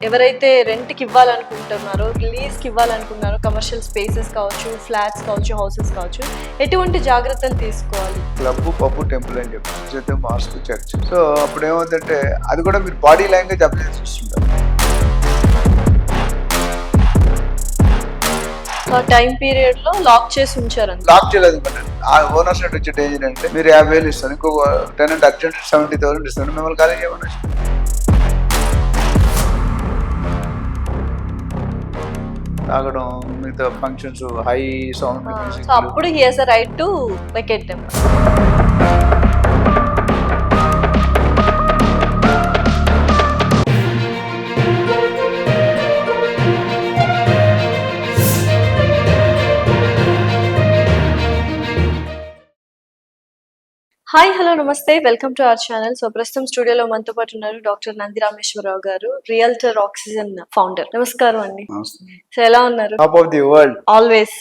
ఎవరైతే రెంట్‌కి ఇవ్వాలనుకుంటున్నారో, లీజ్‌కి ఇవ్వాలనుకున్నారో commercial spaces కావచ్చు, ఫ్లాట్స్ కావచ్చు, హౌసెస్ కావచ్చు, ఎటువంటి జాగ్రత్తలు తీసుకోవాలి? క్లబ్, పబ్, టెంపుల్ అని చెప్పి అయితే మాస్క్, చర్చ్. సో అప్పుడు ఏమవుతుందంటే అది కూడా మీరు బాడీ లాంగ్వేజ్ అబ్జర్వ్ చేస్తుంటారు. ఆ టైం పీరియడ్‌లో లాక్ చేసి ఉంచారంట. లాక్ చేయలేదు అనుకోండి. ఆ ఓనర్స్ వచ్చే డేంజర్ అంటే మీరు 50,000 ఇస్తారు, ఇంకో టెనెంట్ అర్జెంట్ 70,000 ఇస్తారు, మిమ్మల్ని ఖాళీ చేయమని. తాగడం, మిగతా ఫంక్షన్స్, హై సౌండ్ సో అప్పుడు he has a right to vacate them. Hi, hello, నమస్తే, welcome to our channel. So ప్రస్తుతం స్టూడియోలో మనతో పాటు ఉన్నారు డాక్టర్ నంది రామేశ్వరరావు గారు, రియల్టర్ ఆక్సిజన్ ఫౌండర్. నమస్కారం అండి. సో ఎలా ఉన్నారు? Top of the world always.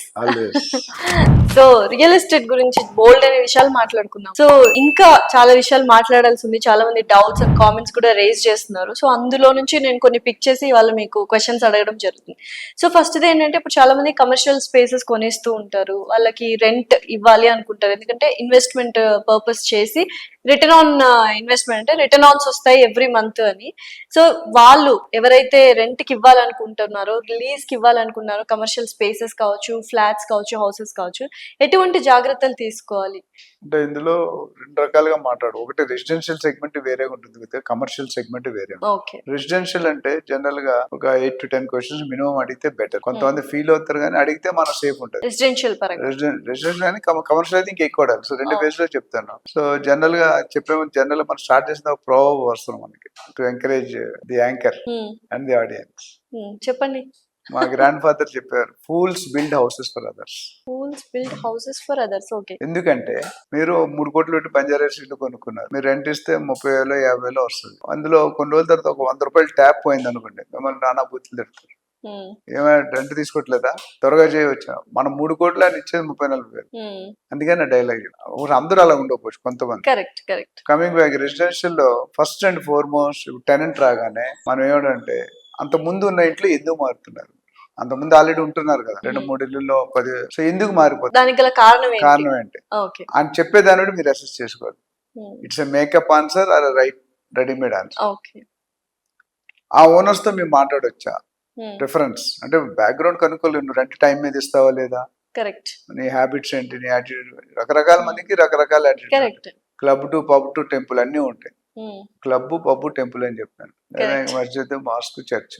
So real estate గురించి బోల్డ్ అనే విషయాలు మాట్లాడుకున్నాం. సో ఇంకా చాలా విషయాలు మాట్లాడాల్సి ఉంది. చాలా మంది డౌట్స్ అండ్ కామెంట్స్ కూడా రేజ్ చేస్తున్నారు. సో అందులో నుంచి నేను కొన్ని పిక్ చేసి వాళ్ళు మీకు క్వశ్చన్స్ అడగడం జరుగుతుంది. సో ఫస్ట్ ఏంటంటే, ఇప్పుడు చాలా మంది కమర్షియల్ స్పేసెస్ కొనేస్తూ ఉంటారు. వాళ్ళకి రెంట్ ఇవ్వాలి అనుకుంటారు, ఎందుకంటే ఇన్వెస్ట్మెంట్ పర్పస్ చేసి రిటర్న్ ఆన్ ఇన్వెస్ట్మెంట్ అంటే రిటర్న్ ఆన్స్ వస్తాయి ఎవ్రీ మంత్ అని. సో వాళ్ళు ఎవరైతే రెంట్ కి ఇవ్వాలనుకుంటున్నారో, లీజ్ కి ఇవ్వాలనుకున్నారో కమర్షియల్ స్పేసెస్ కావచ్చు, ఫ్లాట్స్ కావచ్చు, హౌసెస్ కావచ్చు, ఎటువంటి జాగ్రత్తలు తీసుకోవాలి? అంటే ఇందులో రెండు రకాలుగా మాట్లాడు. ఒకటి రెసిడెన్షియల్ సెగ్మెంట్ వేరేగా ఉంటుంది, కమర్షియల్ సెగ్మెంట్ వేరే. ఓకే. రెసిడెన్షియల్ అంటే జనరల్ గా ఒక 8 to 10 క్వశ్చన్స్ మినిమం అడిగితే బెటర్. కొంతమంది ఫీల్ అవుతారు, కానీ అడిగితే మనం సేఫ్ ఉంటుంది. రెసిడెన్షియల్ పరంగా రెసిడెన్షియల్ కానీ కమర్షియల్ అయితే ఇంకా ఎక్కువ అడగాలి. సో రెండు ఫేజ్ లో చెప్తాను. సో జనరల్ గా జనరల్ మనం స్టార్ట్ చేసిన ఒక ప్రోవర్బ్ వస్తుంది మనకి, to encourage the anchor and the audience. చెప్పండి. మా గ్రాండ్ ఫాదర్ చెప్పారు, fools build houses for others. Fools build houses for others. Okay. ఎందుకంటే మీరు 3 కోట్లు పెట్టి బంజారా ఇల్లు కొనుక్కున్నారు, మీరు రెంట్ ఇస్తే 30,000 50,000 వస్తుంది. అందులో కొన్ని రోజుల తర్వాత ఒక 100 రూపాయలు ట్యాప్ పోయింది అనుకోండి, మిమ్మల్ని నానా బూతులు తిడతారు. ఏమైనా రెంట్ తీసుకోవట్లేదా, త్వరగా చేయవచ్చా, మనం 3 కోట్లు అని ఇచ్చేది 30,000-40,000. అందుకని నా డైలాగ్. అందరూ అలా ఉండకపోవచ్చు, కొంతమంది. Correct correct. Coming back, residential లో ఫస్ట్ అండ్ ఫార్మోస్ట్ టెనెంట్ రాగానే మనం ఏమిటంటే, అంత ముందు ఉన్న ఇంట్లో ఎందుకు మారుతున్నారు, అంత ముందు ఆల్రెడీ ఉంటున్నారు కదా 2-3 ఇళ్ళలో 10. సో ఎందుకు మారిపోతుంది, దానికి గల కారణం ఏంటి ఓకే అని చెప్పేదాన్ని బట్టి మీరు అసెస్ చేసుకోవాలి. It's a makeup answer or right readymade answer. Okay. ఆ ఓనర్స్ తో మీరు మాట్లాడొచ్చా, రిఫరెన్స్ అంటే బ్యాక్గ్రౌండ్ కనుక్కోలేదు, నువ్వు రెంట్ టైం మీద ఇస్తావా లేదా, కరెక్ట్, నీ హ్యాబిట్స్ ఏంటి, నీ యాటిట్యూడ్. రకరకాల మందికి రకరకాల attitude. Club to pub to temple అన్ని ఉంటాయి. క్లబ్, పబ్, టెంపుల్ అని చెప్పాను, మస్జిద్, మాస్క్, చర్చ్.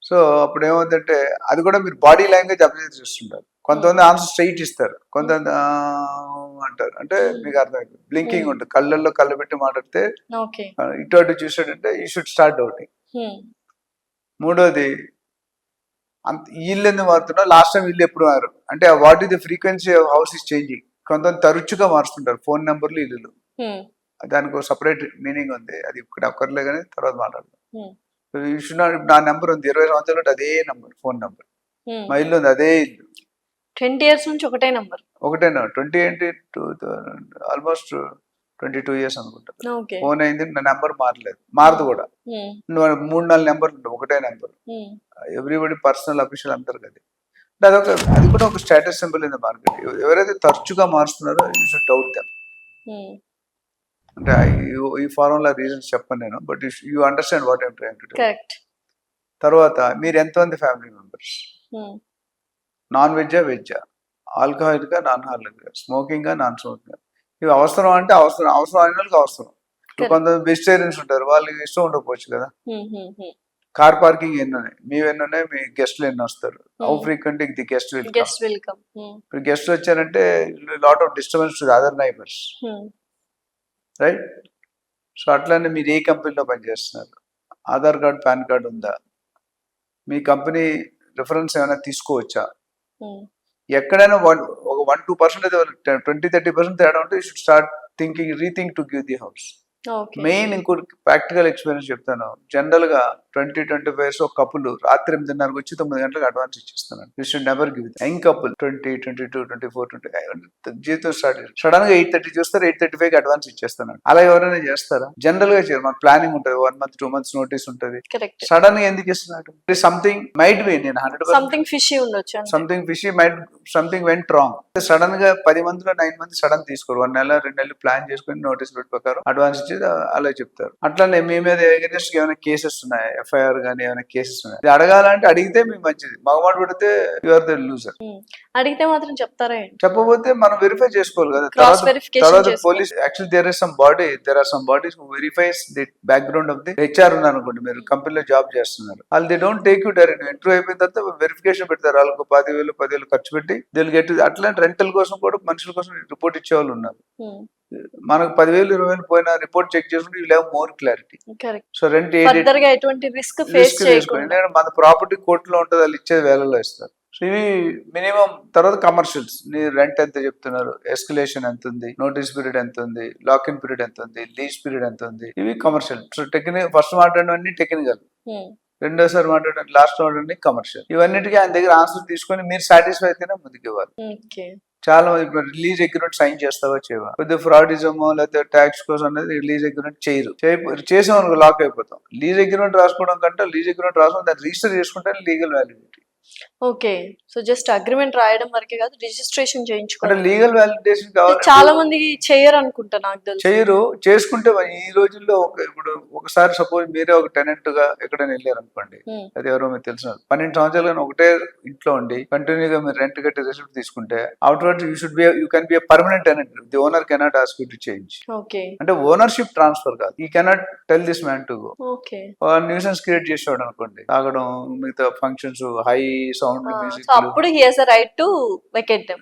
సో అప్పుడు ఏమవుతుందంటే అది కూడా మీరు బాడీ లాంగ్వేజ్ అబ్జర్వ్ చేస్తుంటారు. కొంతమంది ఆన్సర్ స్ట్రైట్ ఇస్తారు, కొంతమంది అంటారు, అంటే మీకు అర్థమైంది. బ్లింకింగ్ ఉంటుంది, కళ్ళల్లో కళ్ళు పెట్టి మాట్లాడితే ఇటు అటు చూసాడంటే యూ షుడ్ స్టార్ట్ డౌటింగ్. మూడోది, అంత ఇల్లు ఎందుకు మారుతున్నా, లాస్ట్ టైం ఇల్లు ఎప్పుడు మారు అంటే, what is the frequency of house is changing. కొంతమంది తరచుగా మారుస్తుంటారు ఫోన్ నెంబర్లు, ఇల్లులు. దానికి ఒక సపరేట్ మీనింగ్ ఉంది, అది ఇక్కడ ఒక్కర్లే కానీ తర్వాత మాట్లాడదాం. యూ షుడ్ నాట్, నా నెంబర్ ఉంది 20 సంవత్సరాలు అదే నెంబర్, ఫోన్ నెంబర్. మా ఇల్లు ఉంది అదే ఇల్లు, 20 years నుంచి ఒకటే నెంబర్. ఒకటేనా 20 ఏంటి, ఆల్మోస్ట్ 22 years అనుకుంటా. ఫోన్ అయింది, నా నెంబర్ మారలేదు, మారదు కూడా. 3-4 నెంబర్లు ఉంటాయి, ఒకటే నెంబర్. ఎవ్రీబడి పర్సనల్ అఫీషియల్ అంటారు కదా, అది కూడా ఒక status symbol in the market. ఎవరైతే తరచుగా మారుస్తున్నారో యూ షుడ్ డౌట్ దెమ్. అంటే ఈ ఫార్ములా రీజన్స్ చెప్పను నేను, but you understand what I'm trying to do. తర్వాత మీరు ఎంతమంది ఫ్యామిలీ మెంబర్స్, నాన్ వెజ్జా వెజ్జా, ఆల్కహాలిక్ గా నాన్ ఆల్కహాలిక్, స్మోకింగ్ గా నాన్ స్మోకింగ్. ఇవి అవసరం అంటే అవసరం, అవసరం అయిన వాళ్ళకి అవసరం. కొంతమంది వెజిటేరియన్స్ ఉంటారు, వాళ్ళకి ఇష్టం ఉండకపోవచ్చు కదా. కార్ పార్కింగ్ ఎన్ని ఉన్నాయి, మీవి ఎన్ని ఉన్నాయి, మీ గెస్ట్లు ఎన్ని వస్తారు, how frequent the guest welcome. ఇప్పుడు గెస్ట్ వచ్చారంటే lot of disturbance to other neighbours, right. So అట్లానే మీరు ఏ కంపెనీలో పనిచేస్తున్నారు, ఆధార్ కార్డ్, పాన్ కార్డ్ ఉందా, మీ కంపెనీ రిఫరెన్స్ ఏమైనా తీసుకోవచ్చా. ఎక్కడైనా ఒక 1-2% 20-30% తేడా ఉంటే you should start rethink to give the house. Okay. Main ఇంకోటి ప్రాక్టికల్ ఎక్స్పీరియన్స్ చెప్తాను. జనరల్ గా 20-25 ఇయర్స్ ఒక కపుల్ రాత్రి 8:30కి వచ్చి 9 గంటలకు అడ్వాన్స్ ఇచ్చేస్తున్నాను. You should never give it. Young couple 20, 22, 24, 25 జీవితం స్టార్ట్ చేసి సడన్ గా 8:30 చూస్తారు, 8:35కి అడ్వాన్స్ ఇచ్చేస్తున్నాను. అలా ఎవరైనా చేస్తారా? జనరల్ గా చేయరు. మన ప్లానింగ్ ఉంటుంది, 1 month 2 months నోటీస్ ఉంటుంది. కరెక్ట్. సడన్ గా ఎందుకు ఇస్తున్నాడు? సంథింగ్ మైట్ బి, నేను 100% సంథింగ్ ఫిషీ ఉండొచ్చు అంతే. Something fishy might, something went wrong. Sudden గా 10 మందిలో 9 మంది సడన్ తీసుకోరు. 1 నెల 2 నెలలు ప్లాన్ చేసుకుని నోటీస్ పెట్టి ప్రకారం అడ్వాన్స్ ఇచ్చి అలా చెప్తారు. అట్లానే మీ మీద ఎగెన్స్ట్ ఏమైనా కేసెస్ ఉన్నాయి, ఎఫ్ఐఆర్ గానీ ఏమైనా కేసెస్ ఉన్నాయి, ఇది అడగాలంటే అడిగితే మీకు మంచిది. మగమాట పెడితే యు ఆర్ ద లూజర్. అడిగితే మాత్రం చెప్తారా ఏంటి? చెప్పబోతే మనం వెరిఫై చేసుకోవాలి కదా. Cross verification తర్వాత చేసుకోవాలి. Police actually there are some bodies who verifies the background of the HR ఉన్నారు అనుకోండి, మీరు కంపెనీలో జాబ్ చేస్తున్నారు, వాళ్ళు they don't take you direct. Interview అయిపోయిన తర్వాత వెరిఫికేషన్ పెడతారు. వాళ్ళకు 10,000 ఖర్చు పెట్టి దిల్ గెట్. అట్లాంటి రెంటల్ కోసం కూడా మనుషుల కోసం రిపోర్ట్ ఇచ్చే వాళ్ళు ఉన్నారు. మనకు 10,000-20,000 పోయినా రిపోర్ట్ చెక్ చేసుకుంటే you have more clarity. Correct. So rent further గా ఎటువంటి రిస్క్ ఫేస్ చేయకుండా. మన ప్రాపర్టీ కోర్టులో ఉంటుంది, వాళ్ళు ఇచ్చేది వేలలో ఇస్తారు. సో ఇవి మినిమం. తర్వాత కమర్షియల్స్, నీ రెంట్ ఎంత చెప్తున్నారు, ఎస్కలేషన్ ఎంత ఉంది, నోటీస్ పీరియడ్ ఎంత ఉంది, లాక్ ఇన్ పీరియడ్ ఎంత ఉంది, లీజ్ పీరియడ్ ఎంత ఉంది, ఇవి కమర్షియల్. సో టెక్నికల్ ఫస్ట్ మాట్లాడడం టెక్నికల్, రెండోసారి మాట్లాడడం లాస్ట్ మాట్లాడడం కమర్షియల్. ఇవన్నిటికీ ఆయన దగ్గర ఆన్సర్ తీసుకొని మీరు సాటిస్ఫై అయితేనే ముందుకు ఇవ్వాలి. చాలా మంది ఇప్పుడు రిలీజ్ అగ్రిమెంట్ సైన్ చేస్తావా చేయవా, కొద్దిగా ఫ్రాడిజమో లేకపోతే ట్యాక్స్ కోసం అనేది రిలీజ్ అగ్రిమెంట్ చేయరు. చేసామనుకో లాక్ అయిపోతాం. లీజ్ అగ్రిమెంట్ రాసుకోవడం కంటే లీజ్ అగ్రిమెంట్ రాసుకుని దాన్ని రిజిస్టర్ చేసుకుంటే legal validity. Okay. So just agreement రాయడం వరకే కాదు, రిజిస్ట్రేషన్ చేయించుకోవాలి. లీగల్ వ్యాలిడేషన్ కావాలి. చాలా మంది చేయరు అనుకుంటా, నాకు తెలుసు. చేయరు. చేసుకుంటే ఈ రోజుల్లో ఇప్పుడు ఒకసారి సపోజ్ మీరే ఒక టెనెంట్ గా ఎక్కడైనా వెళ్ళారు అనుకోండి, అది ఎవరో మీకు తెలిసిన 12 సంవత్సరాలు కానీ ఒకటే ఇంట్లో ఉండి కంటిన్యూగా మీరు రెంట్ కట్టి రెసిప్ట్ తీసుకుంటే outward you can be permanent tenant. The owner cannot ask you to change. Okay. అంటే ఓనర్షిప్ ట్రాన్స్ఫర్ కాదు. ఈ cannot tell this man to go. Okay. Nuisance create చేసేవాడు అనుకోండి, తాగడం, మిగతా ఫంక్షన్స్, హై సౌండ్ మ్యూజిక్, అప్పుడు he has a right to vacate them.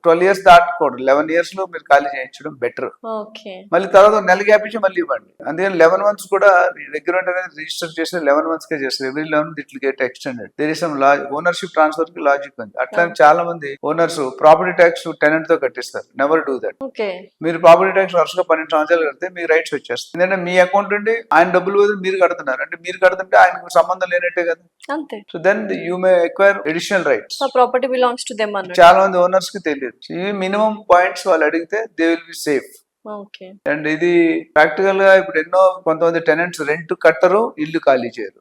12 years దాటకూడదు. 11 years లో మీరు ఖాళీ చేయించడం బెటర్. ఓకే. మళ్ళీ తర్వాత నెల గ్యాప్ ఇచ్చి మళ్ళీ ఇవ్వండి. అందుకని 11 months కూడా అగ్రిమెంట్ అనేది రిజిస్టర్ చేసి 11 months కే చేస్తారు. Every 11 it will get extended. There is some ownership transfer కి లాజిక్ ఉంది. అట్లా చాలా మంది ఓనర్స్ ప్రాపర్టీ ట్యాక్స్ టెనెంట్ తో కట్టిస్తారు. Never do that. ఓకే. మీరు ప్రాపర్టీ ట్యాక్స్ వరుసగా 12 సంవత్సరాలు కడితే మీ రైట్స్ వచ్చేస్తాయి. ఎందుకంటే మీ అకౌంట్ నుండి ఆయన డబ్బులు వదిలి మీరు కడుతున్నారు అంటే మీరు కడుతుంటే ఆయనకు సంబంధం లేనట్టే కదా. అంతే. So then you may acquire additional rights. Property belongs to them అన్నట్టు. చాలా మంది ఓనర్స్ కి తెలియదు. ఇవి మినిమం పాయింట్స్ వాళ్ళు అడిగితే they will be safe. Okay. And ఇది ప్రాక్టికల్ గా ఇప్పుడు ఎన్నో కొంతమంది టెనెంట్స్ రెంట్ కట్టరు, ఇల్లు ఖాళీ చేయరు.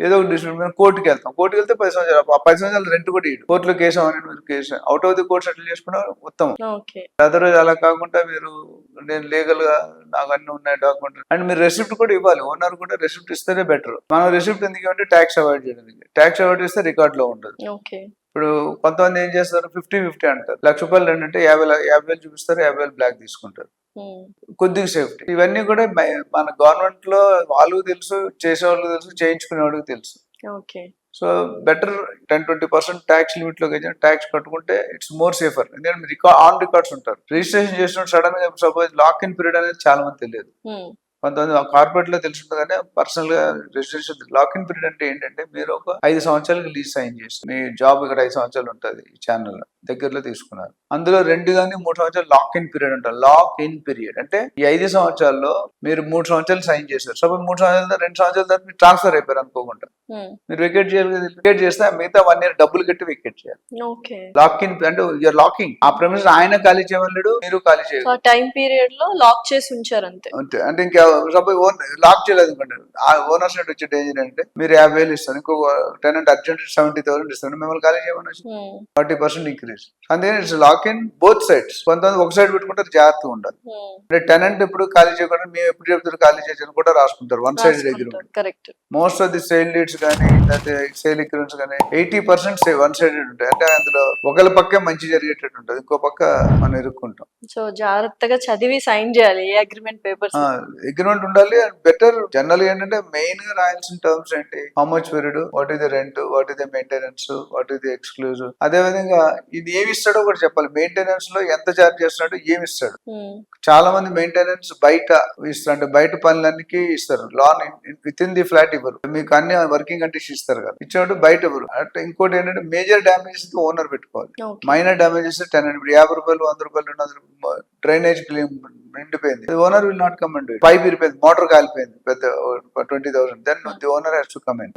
ఏదో ఒక డిస్ట్రిక్ట్ మేము కోర్టుకి వెళ్తాం. కోర్టుకి వెళ్తే 10 సంవత్సరాలు, 10 సంవత్సరాలు రెంట్ కూడా ఇవ్వడు. కోర్టులో కేసు అవన్నీ case out of the court settle చేసుకున్నా ఉత్తమం. అదర్వైజ్ అలా కాకుండా మీరు నేను లీగల్ గా నాకు అన్ని ఉన్నాయి డాక్యుమెంట్ అండ్ మీరు రెసిప్ట్ కూడా ఇవ్వాలి. ఓనర్ కూడా రెసిప్ట్ ఇస్తేనే బెటర్. మనం రెసిప్ట్ ఎందుకు అంటే ట్యాక్స్ అవాయిడ్ చేయడానికి. ట్యాక్స్ అవాయిడ్ చేస్తే రికార్డ్ లో ఉండదు. ఇప్పుడు కొంతమంది ఏం చేస్తారు, 50-50 అంటారు. ₹1,00,000 రెంట్ అంటే 50,000 చూపిస్తారు, 50,000 బ్లాక్ తీసుకుంటారు. కొద్దిగా సేఫ్టీ. ఇవన్నీ కూడా మన గవర్నమెంట్ లో వాళ్ళు తెలుసు, చేసేవాళ్ళు తెలుసు, చేయించుకునే వాళ్ళకి తెలుసు. సో బెటర్ 10-20% ట్యాక్స్ లిమిట్ లో ట్యాక్స్ కట్టుకుంటే ఇట్స్ మోర్ సేఫర్. ఎందుకంటే ఆన్ రికార్డ్స్ ఉంటారు. రిజిస్ట్రేషన్ చేసినప్పుడు సడన్ గా సపోజ్ లాక్ ఇన్ పీరియడ్ అనేది చాలా మంది తెలియదు. కొంతమంది కార్పొరేట్ లో తెలుసుంటుంది కానీ పర్సనల్ గా రిజిస్ట్రేషన్ లాక్ ఇన్ పీరియడ్ అంటే ఏంటంటే మీరు ఒక 5 సంవత్సరాలకి లీజ్ సైన్ చేసి మీ జాబ్ ఇక్కడ 5 సంవత్సరాలు ఉంటుంది ఈ ఛానల్ దగ్గరలో తీసుకున్నారు. అందులో 2 కానీ 3 సంవత్సరాలు లాక్ ఇన్ పీరియడ్ అంటారు. లాక్ ఇన్ పీరియడ్ అంటే ఈ 5 సంవత్సరాల్లో మీరు 3 సంవత్సరాలు సైన్ చేశారు. సపోజ్ 3 సంవత్సరాలు 2 సంవత్సరాల తర్వాత మీరు ట్రాన్స్ఫర్ అయిపోయారు అనుకోకుండా మీరు వెకేట్ చేయాలి కదా. వెకేట్ చేస్తే మిగతా 1 year డబ్బులు కట్టి వెకేట్ చేయాలి. లాక్ ఇన్ అంటే యూఆర్ లాకింగ్. ఆ ప్రెమిసెస్ ఆయన ఖాళీ చేయమన్నాడు, మీరు ఖాళీ చేయాలి. టైం పీరియడ్ లో లాక్ చేసి ఉంచారు అంతే. అంటే ఇంకా సపోజ్ లాక్ చేయలేదు అనుకోండి, ఆ ఓనర్ సైడ్ వచ్చే డేంజర్ అంటే మీరు 50,000 ఇస్తారు, ఇంకో టెనెంట్ అర్జెంట్ 70,000 ఇస్తారు, మిమ్మల్ని ఖాళీ చేయమని 40% ఇంక్రీజ్. అందుకని it's lock in both sides. కొంతమంది ఒక సైడ్ పెట్టుకుంటారు, జాగ్రత్తగా ఉండాలి. అంటే టెనెంట్ ఎప్పుడు ఖాళీ చేయకుండా మేము ఎప్పుడు చెప్తారు ఖాళీ చేసి కూడా రాసుకుంటారు. 1 side agreement. Most of the sale leads కానీ లేకపోతే సేల్ అగ్రిమెంట్స్ కానీ 80% 1 సైడెడ్ ఉంటాయి. అంటే అందులో ఒకళ్ళ పక్కే మంచి జరిగేటట్టు ఉంటుంది, ఇంకో పక్క మనం ఇరుక్కుంటాం. సో జాగ్రత్తగా చదివి సైన్ చేయాలి ఏ అగ్రిమెంట్ పేపర్స్. అగ్రిమెంట్ ఉండాలి. బెటర్ జనరల్ ఏంటంటే మెయిన్ గా రాయాల్సిన టర్మ్స్ ఏంటి, how much period, what is the rent, what is the maintenance, what is the exclusive. అదే విధంగా ఇది ఏమి ఇస్తాడో కూడా చెప్పాలి. మెయింటెనెన్స్ లో ఎంత చార్జ్ చేస్తున్నాడో ఏమి ఇస్తాడు. చాలా మంది మెయింటెనెన్స్ బయట ఇస్తారు, అంటే బయట పనులన్నీ ఇస్తారు. Lawn within the flat ఇవ్వరు, మీకు అన్ని వర్కింగ్ కండిషన్ ఇస్తారు కదా, ఇచ్చినట్టు బయట ఇవ్వరు. అంటే ఇంకోటి ఏంటంటే మేజర్ డ్యామేజెస్ ఓనర్ పెట్టుకోవాలి, మైనర్ డ్యామేజెస్ టెనెంట్. ఇప్పుడు 50 రూపాయలు 100 రూపాయలు 200 డ్రైనేజ్ క్లీన్ నిండిపోయింది, owner will not come and pipe ఇరిపోయింది, మోటార్ కాలిపోయింది పెద్ద 20,000, then the owner has to come in.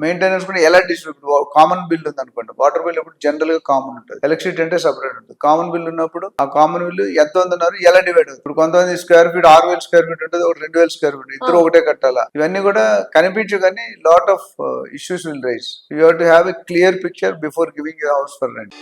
Maintenance కూడా ఎలా డిస్ట్రిబ్యూట్, కామన్ బిల్ ఉంది అనుకోండి, వాటర్ బిల్ ఇప్పుడు జనరల్ గా కామన్ ఉంటుంది, ఎలక్ట్రిసిటీ అంటే సపరేట్ ఉంటుంది. కామన్ బిల్ ఉన్నప్పుడు ఆ కామన్ బిల్ ఎంత ఉందన్నారు ఎలా డివైడ్ అవుతుంది. ఇప్పుడు కొంతమంది స్క్వేర్ ఫీట్ 6,000 స్క్వేర్ ఫీట్ ఉంటుంది, ఒక 2,000 స్క్వేర్ ఫీట్, ఇద్దరు ఒకటే కట్టాలా, ఇవన్నీ కూడా కనిపించు కానీ lot of issues will raise. You have to have a clear picture before giving your house for rent.